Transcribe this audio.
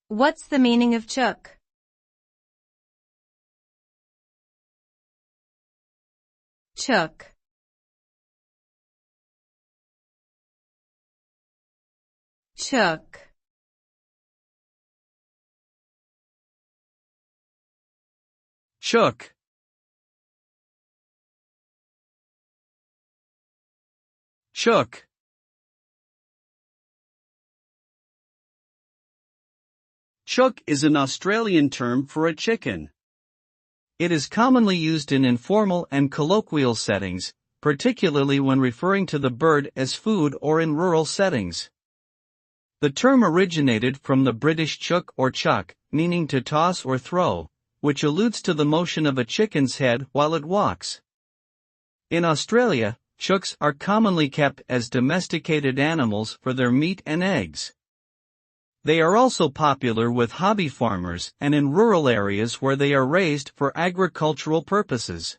What's the meaning of chook? Chook. Chook. Chook. Chook. Chook is an Australian term for a chicken. It is commonly used in informal and colloquial settings, particularly when referring to the bird as food or in rural settings. The term originated from the British chook or chuck, meaning to toss or throw, which alludes to the motion of a chicken's head while it walks. In Australia, chooks are commonly kept as domesticated animals for their meat and eggs. They are also popular with hobby farmers and in rural areas where they are raised for agricultural purposes.